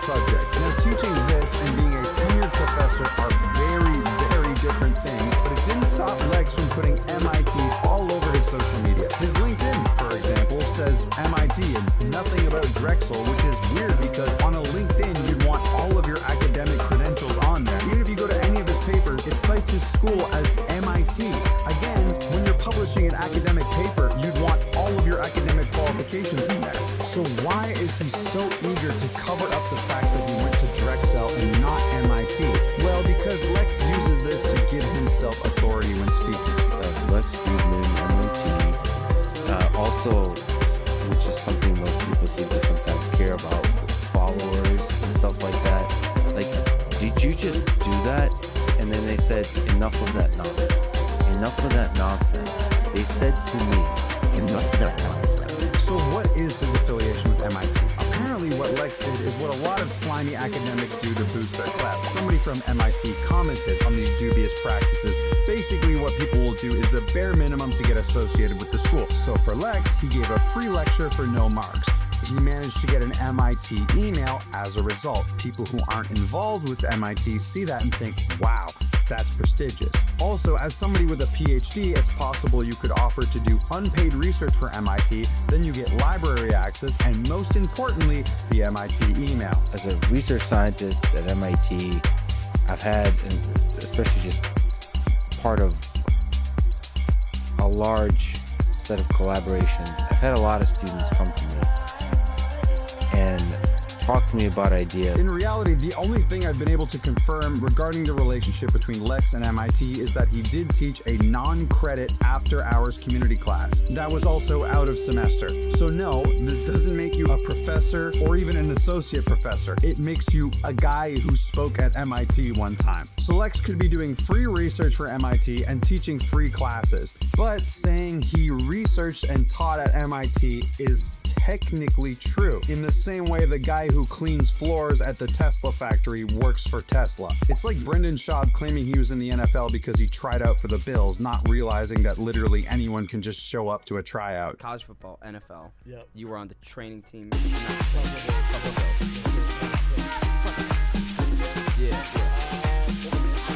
subject. Now, teaching this and being a tenured professor are very, very different things, but it didn't stop Lex from putting MIT all over his social media. His LinkedIn, for example, says MIT and nothing about Drexel, which is weird because on a LinkedIn, you'd want all of your academic credentials on there. Even if you go to any of his papers, it cites his school as MIT. Again, when you're publishing an academic paper, you'd want all of your academic qualifications in there. So why is he so eager to cover up the fact that he went to Drexel and not MIT? Well, because Lex uses this to give himself authority when speaking. Lex Fraud Man, MIT, also, which is something most people seem to sometimes care about, followers and stuff like that. Like, did you just do that? And then they said, enough of that nonsense. Enough of that nonsense. They said to me, enough of that nonsense. So what is his affiliation with MIT? Apparently what Lex did is what a lot of slimy academics do to boost their clout. Somebody from MIT commented on these dubious practices. Basically what people will do is the bare minimum to get associated with the school. So for Lex, he gave a free lecture for no marks. He managed to get an MIT email as a result. People who aren't involved with MIT see that and think, wow, that's prestigious. Also, as somebody with a PhD, it's possible you could offer to do unpaid research for MIT, then you get library access, and most importantly, the MIT email. As a research scientist at MIT, I've had, and especially just part of a large set of collaborations, I've had a lot of students come to me and talk to me about ideas. In reality, the only thing I've been able to confirm regarding the relationship between Lex and MIT is that he did teach a non-credit after-hours community class. That was also out of semester. So no, this doesn't make you a professor or even an associate professor. It makes you a guy who spoke at MIT one time. So Lex could be doing free research for MIT and teaching free classes, but saying he researched and taught at MIT is technically true. In the same way the guy who cleans floors at the Tesla factory works for Tesla. It's like Brendan Schaub claiming he was in the NFL because he tried out for the Bills, not realizing that literally anyone can just show up to a tryout. College football, NFL. Yep. You were on the training team.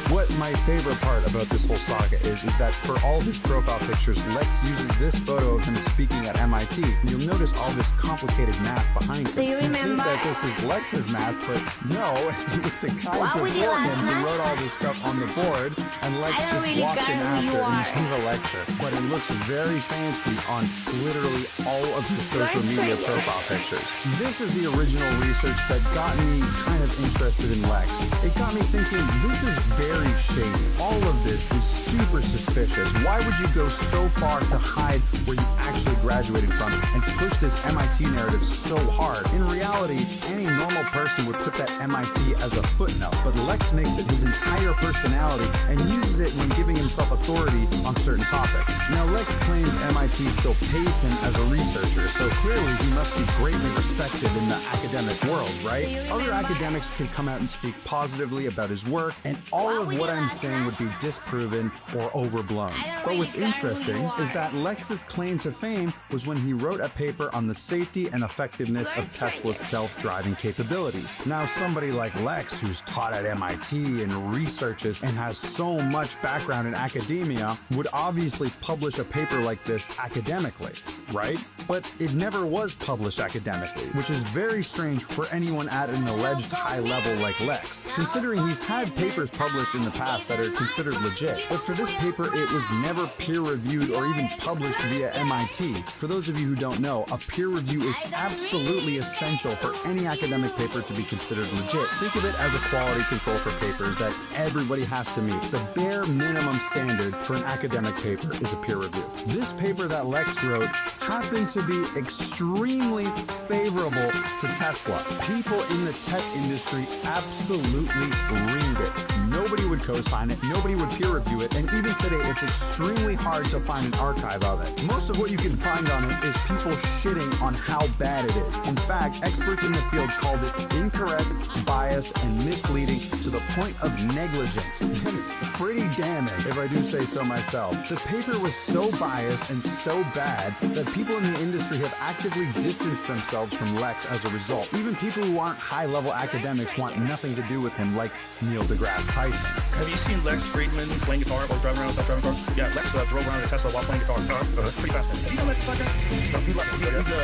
What my favorite part about this whole saga is that for all of his profile pictures, Lex uses this photo of him speaking at MIT. And you'll notice all this complicated math behind him. Do you remember? You think that this is Lex's math, but no, it was the guy before him who wrote all this stuff on the board, and Lex just walked in after and gave a lecture. But it looks very fancy on literally all of his social media profile pictures. This is the original research that got me kind of interested in Lex. It got me thinking, this is very shady. All of this is super suspicious. Why would you go so far to hide where you actually graduated from and push this MIT narrative so hard? In reality, any normal person would put that MIT as a footnote, but Lex makes it his entire personality and uses it when giving himself authority on certain topics. Now, Lex claims MIT still pays him as a researcher, so clearly he must be greatly respected in the academic world, right? Other academics could come out and speak positively about his work, and all of what I'm saying would be disproven or overblown. But what's interesting is that Lex's claim to fame was when he wrote a paper on the safety and effectiveness of Tesla's self-driving capabilities. Now, somebody like Lex, who's taught at MIT and researches and has so much background in academia, would obviously publish a paper like this academically, right? But it never was published academically, which is very strange for anyone at an alleged high level like Lex, considering he's had papers published in the past that are considered legit. But for this paper, it was never peer-reviewed or even published via MIT. For those of you who don't know, a peer review is absolutely essential for any academic paper to be considered legit. Think of it as a quality control for papers that everybody has to meet. The bare minimum standard for an academic paper is a peer review. This paper that Lex wrote happened to be extremely favorable to Tesla. People in the tech industry absolutely reamed it. Nobody would co-sign it, nobody would peer review it, and even today it's extremely hard to find an archive of it. Most of what you can find on it is people shitting on how bad it is. In fact, experts in the field called it it incorrect, biased, and misleading to the point of negligence. It's pretty damning, if I do say so myself. The paper was so biased and so bad that people in the industry have actively distanced themselves from Lex as a result. Even people who aren't high-level academics want nothing to do with him, like Neil deGrasse Tyson. Have you seen Lex Friedman playing guitar while driving around a self-driving car? Yeah, Lex drove around in a Tesla while playing guitar. It's pretty fascinating. Have you known Lex's podcast? No, he's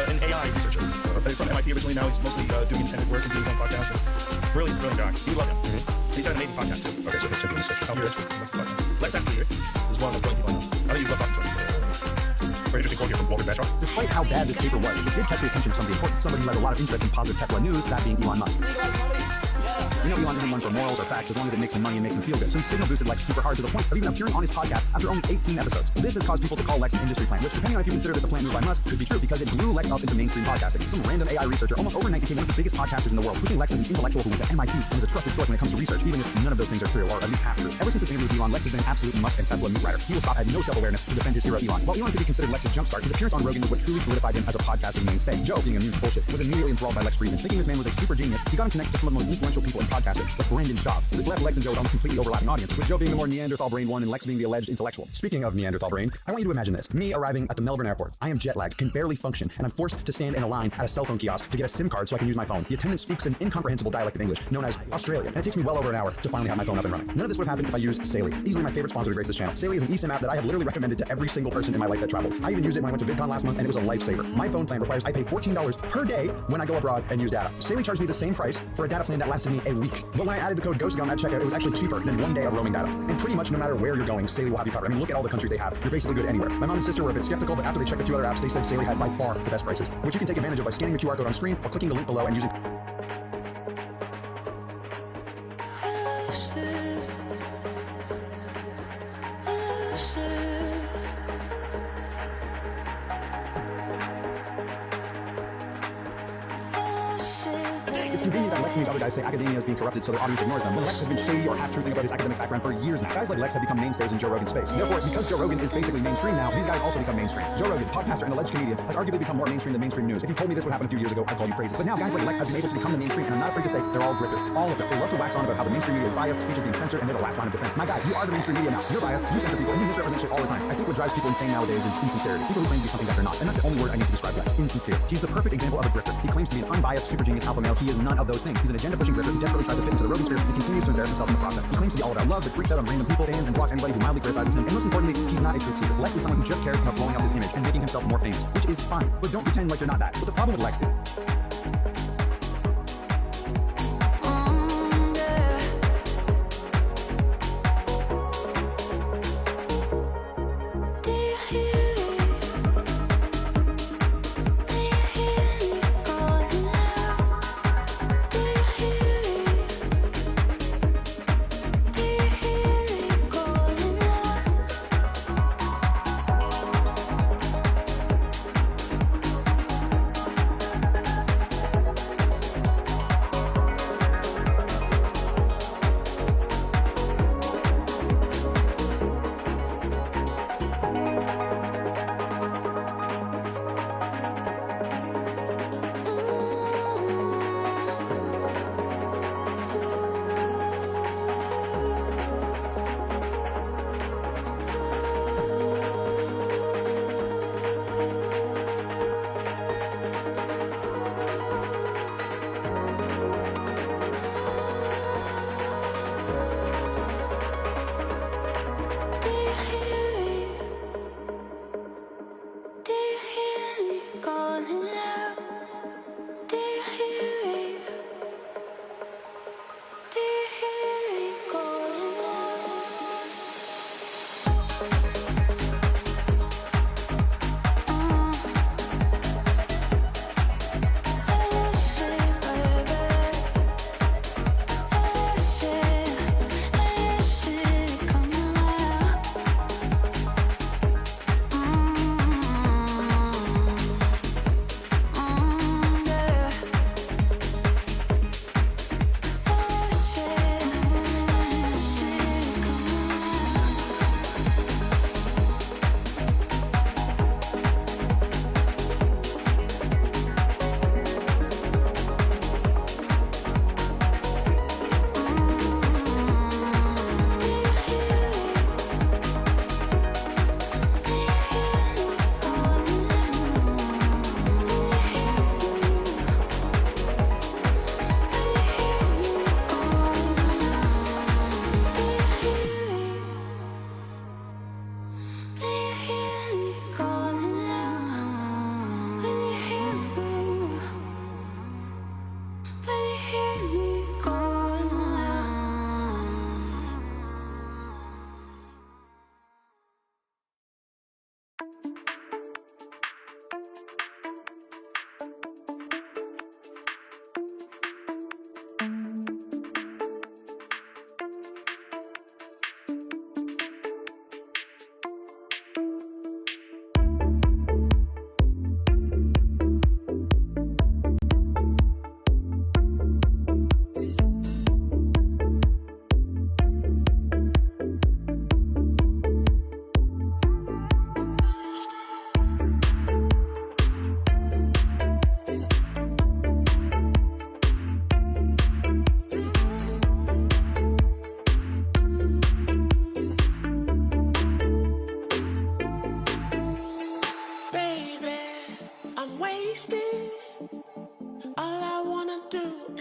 an AI researcher. He's from MIT originally. Now he's mostly doing independent work and doing his own podcast. And brilliant guy. You love him. He's got an amazing podcast too. Okay, so check him out here. Lex actually is one of the brilliant people I know. I think you love talking to him. Very interesting quote here from Walter Bastrop. Despite how bad this paper was, it did catch the attention of somebody important, somebody who had a lot of interest in positive Tesla news, that being Elon Musk. We know Elon isn't one for morals or facts as long as it makes him money and makes him feel good. So he signal boosted Lex super hard to the point of even appearing on his podcast after only 18 episodes. This has caused people to call Lex an industry plant, which, depending on if you consider this a plant move by Musk, could be true because it blew Lex up into mainstream podcasting. Some random AI researcher almost overnight became one of the biggest podcasters in the world, pushing Lex as an intellectual who went to MIT and is a trusted source when it comes to research, even if none of those things are true, or at least half true. Ever since his interview with Elon, Lex has been an absolute Musk and Tesla meat rider. He will stop at no self-awareness to defend his hero Elon. While Elon could be considered Lex's jumpstart, his appearance on Rogan was what truly solidified him as a podcasting mainstay. Joe, being immune to bullshit, was immediately enthralled by Lex Friedman. Thinking this man was a super genius, he got him connected to some of the most influential people in podcasting, like Brendan Schaub. This left Lex and Joe with almost completely overlapping audience, with Joe being the more Neanderthal brain one and Lex being the alleged intellectual. Speaking of Neanderthal brain, I want you to imagine this. Me arriving at the Melbourne airport. I am jet lagged, can barely function, and I'm forced to stand in a line at a cell phone kiosk to get a SIM card so I can use my phone. The attendant speaks an incomprehensible dialect of English, known as Australian, and it takes me well over an hour to finally have my phone up and running. None of this would have happened if I used Saley, easily my favorite sponsor to grace this channel. Saley is an eSIM app that I have literally recommended to every single person in my life that traveled. I even used it when I went to VidCon last month, and it was a lifesaver. My phone plan requires I pay $14 per day when I go abroad and use data. Saley charged me the same price for a data plan that lasted me a week. But when I added the code GHOSTGUM at checkout, it was actually cheaper than 1 day of roaming data. And pretty much no matter where you're going, Saley will have you covered. I mean, look at all the countries they have. You're basically good anywhere. My mom and sister were a bit skeptical, but after they checked a few other apps, they said Saley had by far the best prices, which you can take advantage of by scanning the QR code on screen or clicking the link below and using It's convenient that Lex and these other guys say academia is being corrupted so their audience ignores them, but Lex has been shady or half-truthing about his academic background for years now. Guys like Lex have become mainstays in Joe Rogan's space. Therefore, because Joe Rogan is basically mainstream now, these guys also become mainstream. Joe Rogan, podcaster and alleged comedian, has arguably become more mainstream than mainstream news. If you told me this would happen a few years ago, I'd call you crazy. But now guys like Lex have been able to become the mainstream, and I'm not afraid to say they're all grifters. All of them. They love to wax on about how the mainstream media is biased, speech is being censored, and they're the last line of defense. My guy, you are the mainstream media now. You're biased, you censor people, and you misrepresent shit all the time. I think what drives people insane nowadays is insincerity. People who claim to be something that they're not. And that's the only word I need to describe Lex. Insincere. He's the perfect example of a grifter. He claims to be an unbiased, super genius alpha male. He is none of those things. He's an agenda-pushing grifter who desperately tries to fit into the Rogan sphere and continues to embarrass himself in the process. He claims to be all about love, but freaks out on random people, fans, and blocks anybody who mildly criticizes him. And most importantly, he's not a truth seeker. Lex is someone who just cares about blowing up his image and making himself more famous, which is fine. But don't pretend like you're not that. But the problem with Lex is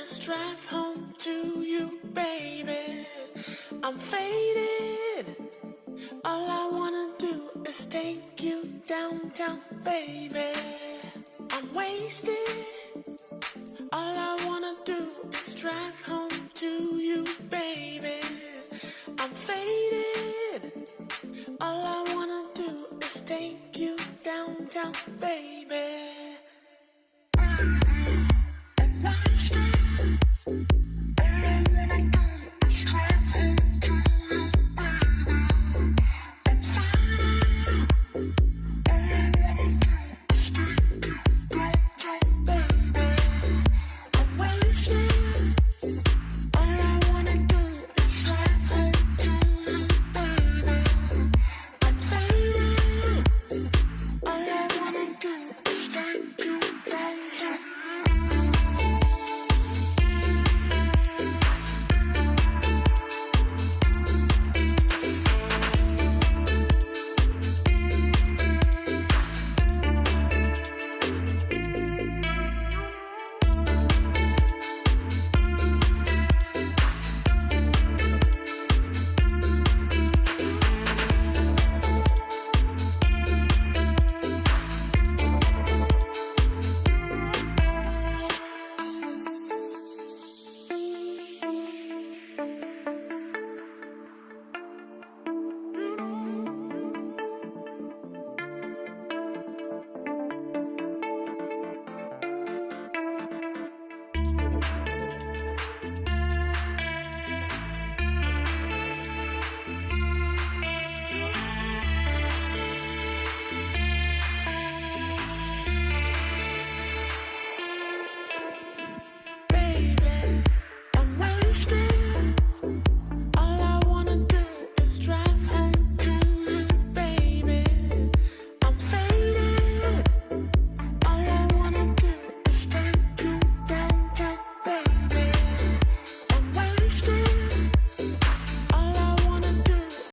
is drive home to you, baby. I'm faded. All I wanna do is take you downtown, baby. I'm wasted. All I wanna do is drive home to you, baby. I'm faded. All I wanna do is take you downtown, baby.